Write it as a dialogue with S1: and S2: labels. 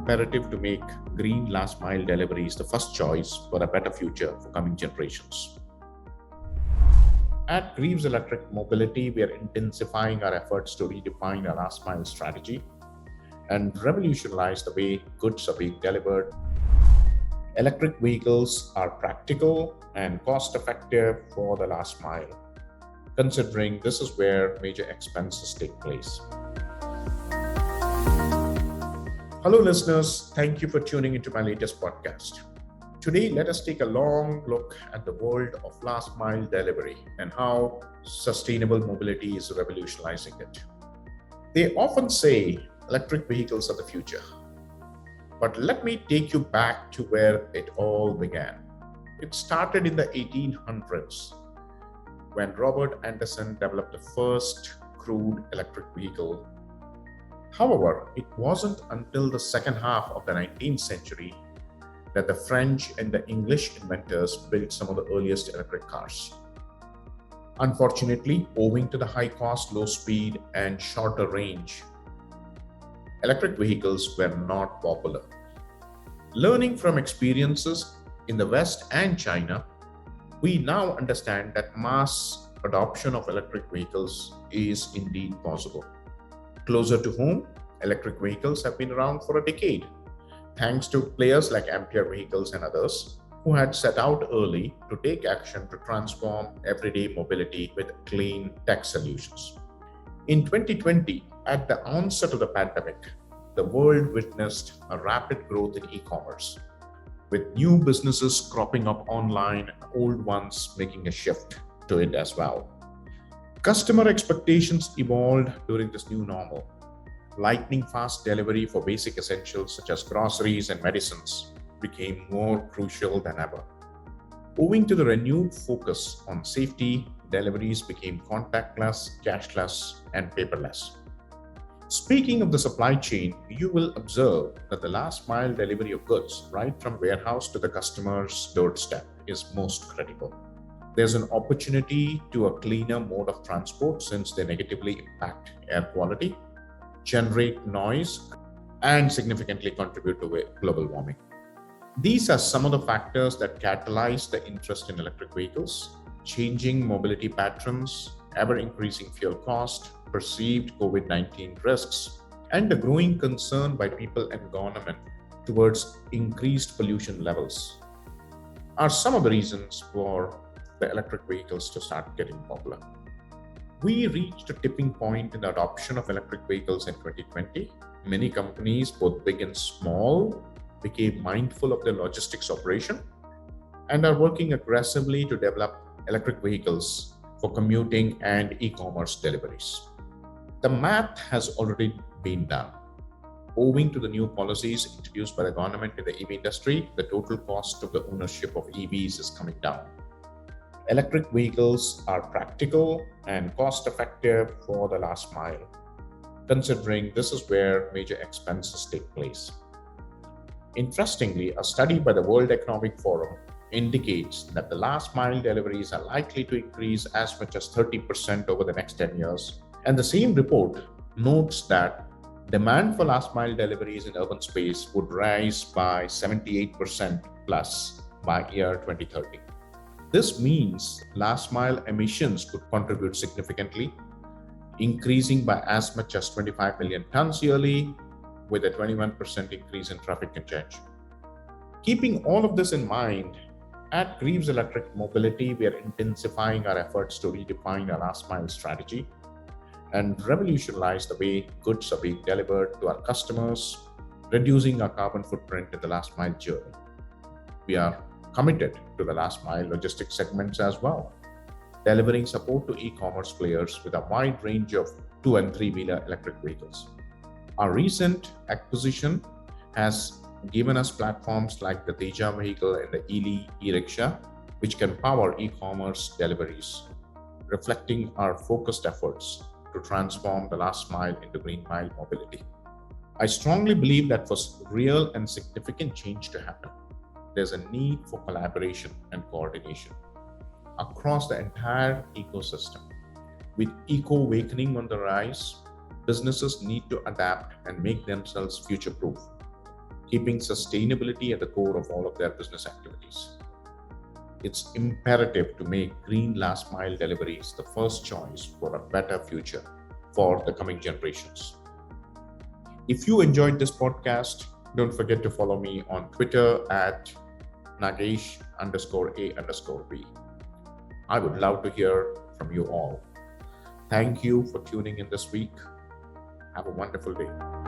S1: imperative to make green last mile deliveries the first choice for a better future for coming generations. At Greaves Electric Mobility, we are intensifying our efforts to redefine our last mile strategy and revolutionize the way goods are being delivered. Electric vehicles are practical and cost effective for the last mile, considering this is where major expenses take place. Hello, listeners. Thank you for tuning into my latest podcast. Today, let us take a long look at the world of last mile delivery and how sustainable mobility is revolutionizing it. They often say electric vehicles are the future. But let me take you back to where it all began. It started in the 1800s when Robert Anderson developed the first crude electric vehicle. However, it wasn't until the second half of the 19th century that the French and the English inventors built some of the earliest electric cars. Unfortunately, owing to the high cost, low speed, and shorter range, electric vehicles were not popular. Learning from experiences in the West and China, we now understand that mass adoption of electric vehicles is indeed possible. Closer to home, electric vehicles have been around for a decade, thanks to players like Ampere Vehicles and others who had set out early to take action to transform everyday mobility with clean tech solutions. In 2020, at the onset of the pandemic, the world witnessed a rapid growth in e-commerce, with new businesses cropping up online and old ones making a shift to it as well. Customer expectations evolved during this new normal. Lightning fast delivery for basic essentials such as groceries and medicines became more crucial than ever. Owing to the renewed focus on safety, deliveries became contactless, cashless, and paperless. Speaking of the supply chain, you will observe that the last mile delivery of goods, right from warehouse to the customer's doorstep, is most critical. There's an opportunity to a cleaner mode of transport since they negatively impact air quality, generate noise, and significantly contribute to global warming. These are some of the factors that catalyze the interest in electric vehicles: changing mobility patterns, ever-increasing fuel cost, perceived COVID-19 risks, and the growing concern by people and government towards increased pollution levels are some of the reasons for the electric vehicles to start getting popular. We reached a tipping point in the adoption of electric vehicles in 2020. Many companies, both big and small, became mindful of their logistics operation and are working aggressively to develop electric vehicles for commuting and e-commerce deliveries. The math has already been done. Owing to the new policies introduced by the government in the EV industry, the total cost of the ownership of EVs is coming down. Electric vehicles are practical and cost effective for the last mile, considering this is where major expenses take place. Interestingly, a study by the World Economic Forum indicates that the last mile deliveries are likely to increase as much as 30% over the next 10 years. And the same report notes that demand for last mile deliveries in urban space would rise by 78% plus by year 2030. This means last mile emissions could contribute significantly, increasing by as much as 25 million tons yearly, with a 21% increase in traffic congestion. Keeping all of this in mind, at Greaves Electric Mobility, we are intensifying our efforts to redefine our last mile strategy and revolutionize the way goods are being delivered to our customers, reducing our carbon footprint in the last mile journey. We are committed to the last mile logistics segments as well, delivering support to e-commerce players with a wide range of 2 and 3 wheeler electric vehicles. Our recent acquisition has given us platforms like the Teja vehicle and the Ely e-rickshaw, which can power e-commerce deliveries, reflecting our focused efforts to transform the last mile into green mile mobility. I strongly believe that for real and significant change to happen, there's a need for collaboration and coordination across the entire ecosystem. With eco-awakening on the rise, businesses need to adapt and make themselves future-proof. keeping sustainability at the core of all of their business activities. It's imperative to make green last mile deliveries the first choice for a better future for the coming generations. If you enjoyed this podcast, don't forget to follow me on Twitter at Nagesh _A _B. I would love to hear from you all. Thank you for tuning in this week. Have a wonderful day.